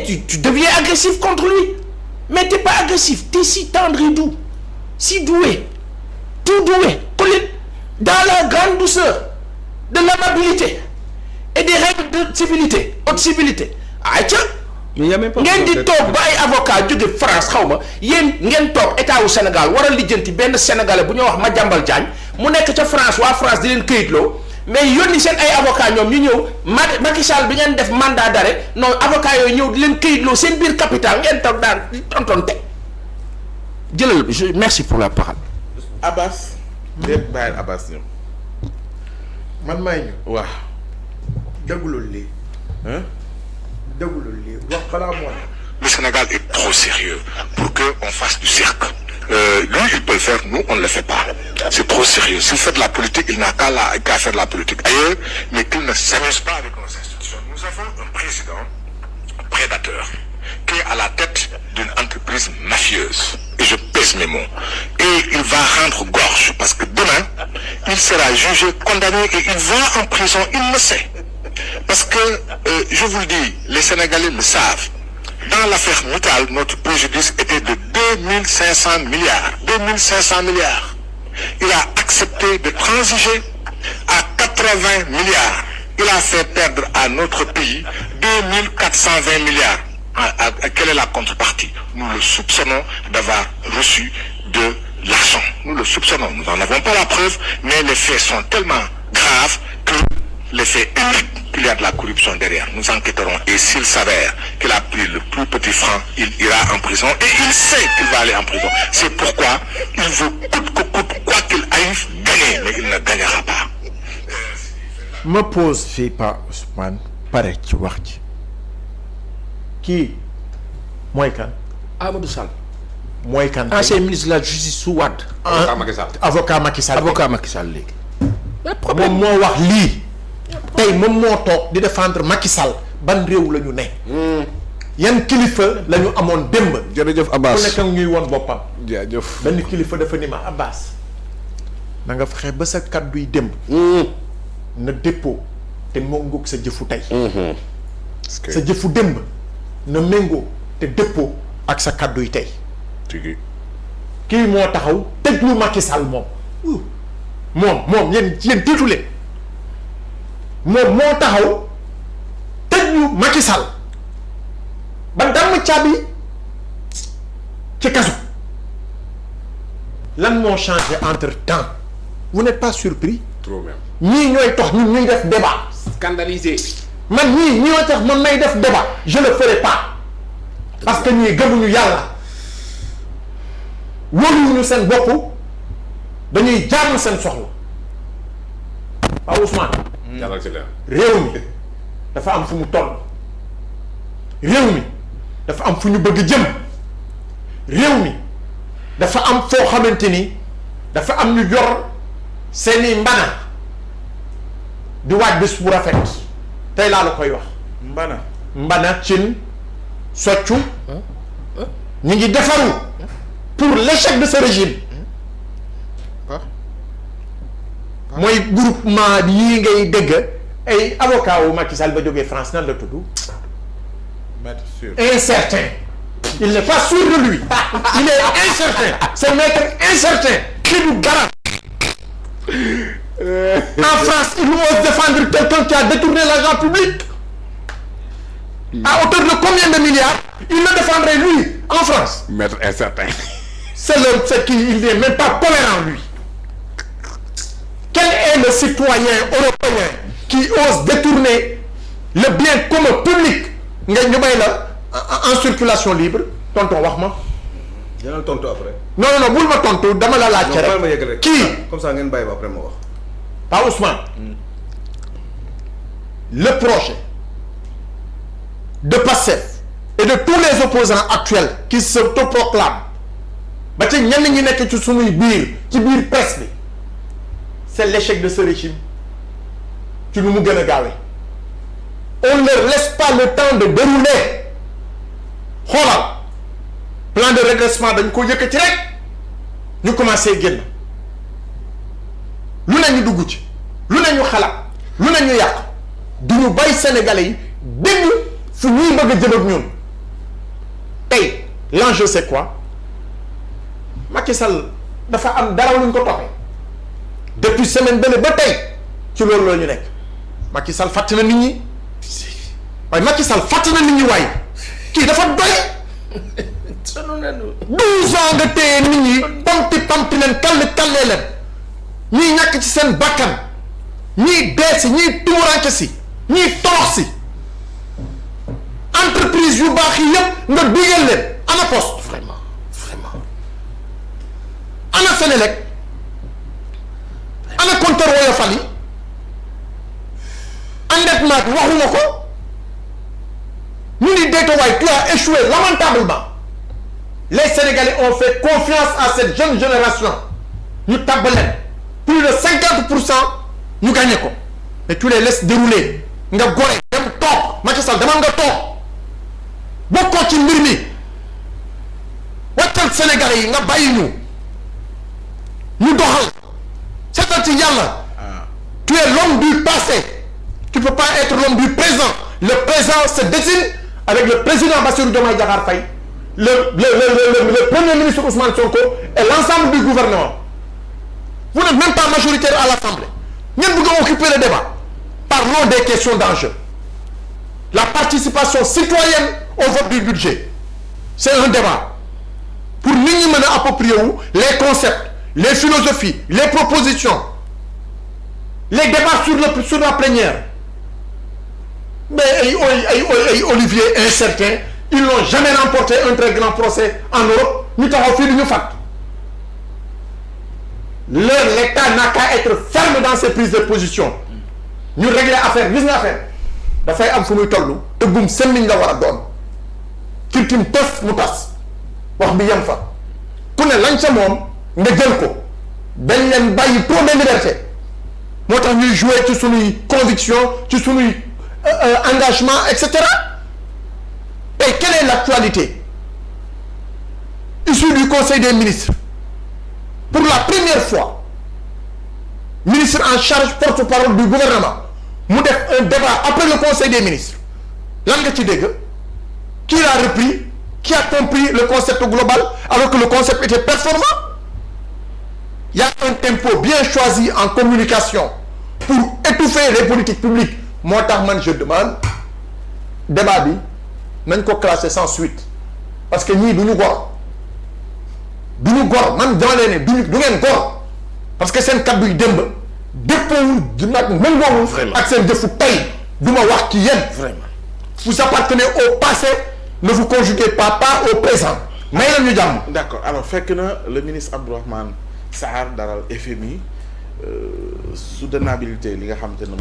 mais tu deviens agressif contre lui. Mais t'es pas agressif, t'es si tendre et doux, si doué, tout doué, dans la grande douceur de l'amabilité et des règles de civilité, haute civilité. Ah tiens. mais y a même pas ngeen di toog ba ay avocat jóge France xaw ma yéen ngeen toog état wu Sénégal war a lijjanti benn sénégalais bu ñuy wax Madiambal Diagne mu nekk ca France waa France di leen këyitloo mais yónni seen ay avocat ñoom ñu ñëw Macky Sall bi ngeen def mandat d'arrêt non avocat yooyu ñëw di leen këyitloo seen biir capital ngeen toog daan tontonte jëlal merci pour la parole. Abbas. déet bàyyil Abbas ñëw. man maay ñu. waaw. dëggulul lii. dëggulul lii wax balaa moo ne. Le Sénégal est trop sérieux pour qu'on fasse du cirque. Lui, il peut le faire, nous, on ne le fait pas. C'est trop sérieux. S'il fait de la politique, il n'a qu'à faire de la politique ailleurs, mais qu'il ne s'amuse pas avec nos institutions. Nous avons un président prédateur qui est à la tête d'une entreprise mafieuse. Et je pèse mes mots. Et il va rendre gorge, parce que demain, il sera jugé, condamné, et il va en prison, il le sait. Parce que, je vous le dis, les Sénégalais le savent. Dans l'affaire Mittal, notre préjudice était de 2500 milliards. 2500 milliards. Il a accepté de transiger à 80 milliards. Il a fait perdre à notre pays 2420 milliards. Quelle est la contrepartie? Nous le soupçonnons d'avoir reçu de l'argent. Nous le soupçonnons. Nous n'en avons pas la preuve, mais les faits sont tellement graves que les faits indiquent qu'il y a de la corruption derrière. Nous enquêterons. Et s'il s'avère qu'il a pris le plus petit franc, il ira en prison. Et il sait qu'il va aller en prison. C'est pourquoi il veut coûte que coûte, quoi qu'il arrive, gagner. Mais il ne gagnera pas. ma pose fii Pa Ousmane pare ci wax ci kii mooy kan. Amadou Sall. mooy kan. ancien ministre de la justice su Wade. avocat Macky Sall. avocat Macky Sall. avocat Macky Sall léegi. moom moo wax lii. tey moom moo toog di défendre Macky Sall ban réew la ñu ne. yan kilifa la ñu amoon démb. jërëjëf Abbas ku nekk ñuy woon boppam. jaajëf. benn kilifa dafa ni ma Abbas na nga fexe ba sa kàdduy démb. na dépôt te méngoog sa jëfu tey. sa jëfu démb na méngoo te dépôt ak sa kàdduy tey. kii moo taxaw tëj lu Macky Sall moom. moom yéen tiitu leen moom moo taxaw tëj lu Macky Sall ba damm caabi ci kaso. lan moo changé entre temps vous n'êtes pas surpris. trop même. ñii ñooy tax ñun ñuy def débat. scandalisé. man ñii ñoo tax man may def débat je le ferai pas parce que ñii gëmuñu yàlla wóoluwuñu seen bopp dañuy jaamu seen soxla Pa Ousmane. jàllal ci leer. réew mi dafa am fu mu toll réew mi dafa am fu ñu bëgg jëm réew mi dafa am foo xamante ni dafa am ñu yor seeni mbana di waaj bés bu rafet tey laa la koy wax. mbana cin soccu ñu ngi defaru pour l'échec de ce régime mooy groupement yii ngay dégg ay avocat wu Macky Sall ba jógee France nan la tudd. maître sûr. incertain il n'est pas sûr de lui il est incertain c'est maître incertain kii du dara. En France il ose défendre quelqu'un qui a détourné l'argent public à hauteur de combien de milliards il le défendrait lui en France. maître incertain. c'est qu'il n'est même pas cohérent lui. Quel est le citoyen européen qui ose détourner le bien commun public nga ñu may la en circulation libre tonton wax ma. dinañ tontu après. non bul ma tontu dama la laajte rek. non ma yegg rek. kii comme ça ngeen bàyyi ba après ma wax. Pa Ousmane. Le projet de Pastef et de tous les opposants actuels qui s'autoproclament ba ci ñenn ñi nekk ci suñuy ci biir presse bi c'est l'échec de ce régime ci nu mu gën a gaawee on ne leur laisse pas le temps de dérouler xoolal plan de redressement dañ ko yëkkati rek ñu commencé génn lu ne ñu dugg ci lu ne ñu xalaat lu ne ñu yàq du ñu bàyyi sénégalais yi dégg fu ñuy bëgg a jëm ak ñun tey l'enjeu c'est quoi Macky Sall dafa am dara luñ ko toppee depuis semaine bële ba tey ci loolu la ñu nekk Macky Sall fàtte na nit ñi waaye Macky Sall fàtte na nit ñi waaye kii dafa doy 12 ans nga téye nit ñi pamti leen kallee leen ñii ñàkk ci seen bakkan ñii dee si ñii tumuranke si ñii torox si entreprise yu baax yi yëpp nga dugal leen ana poste vraiment ana Sénélec ana compteur Woyofal yi endettement bi waxuma ko ñu ni déetawaay tu as échoué lamentablement les Sénégalais ont fait confiance à cette jeune génération ñu tabb leen plus de 50% ñu gagné ko mais tu les laisses dérouler nga gore dem toog Macky Sall demal nga toog bokkoo ci mbir mi wàccal Sénégalais yi nga bàyyi ñu doxal seetal ci yàlla tu es l'homme du passé tu peux pas être l'homme du présent le présent se dessine avec le président Bassirou Diomaye Diakhar Faye le premier ministre Ousmane Sonko et l'ensemble du gouvernement. Vous n'êtes même pas majoritaire à l'Assemblée. Ñen bëgg a occuper le débat. Parlons des questions d'enjeu. La participation citoyenne au vote du budget. C'est un débat. Pour nit ñi mën a approprier wu les concepts, les philosophies, les propositions, les débats sur la plénière. Mais ay Olivier incertain, ils n'ont jamais remporté un très grand procès en Europe. Ñu taxaw fii du ñu fàtt. L'État n'a qu'à être ferme dans ses prises de position. ñu régler affaire gis nga affaire dafay am fu muy tollu tëggum semmiñ la war a doon kirtim tos mu tas wax bi yem fa ku ne lañ sa moom nga jël ko dañ leen bàyyi trop de liberté moo tax ñuy jouer ci suñuy conviction ci suñuy engagement et cetera. Et quelle est l'actualité issue du Conseil des ministres? Pour la première fois, ministre en charge porte-parole du gouvernement mu def un débat après le Conseil des ministres. Lan nga ci dégg? Qui l'a repris? Qui a compris le concept global alors que le concept était performant? Il y a un tempo bien choisi en communication pour étouffer les politiques publiques. Moo tax man je demande débat bi nañ ko classé sans suite parce que ñii du ñu gor man dama leen ne du ngeen gor parce que seen kaddu yi démb déppoowul du nag méngoowul ak seen jëfu tey du ma wax ci yéen vraiment vous appartenez au passé ne vous conjuguez pas au présent may leen ñu jàmm. D'accord, alors fekk na le ministre Abdourahmane Sarr daral FMI soutenabilité li nga xamante ne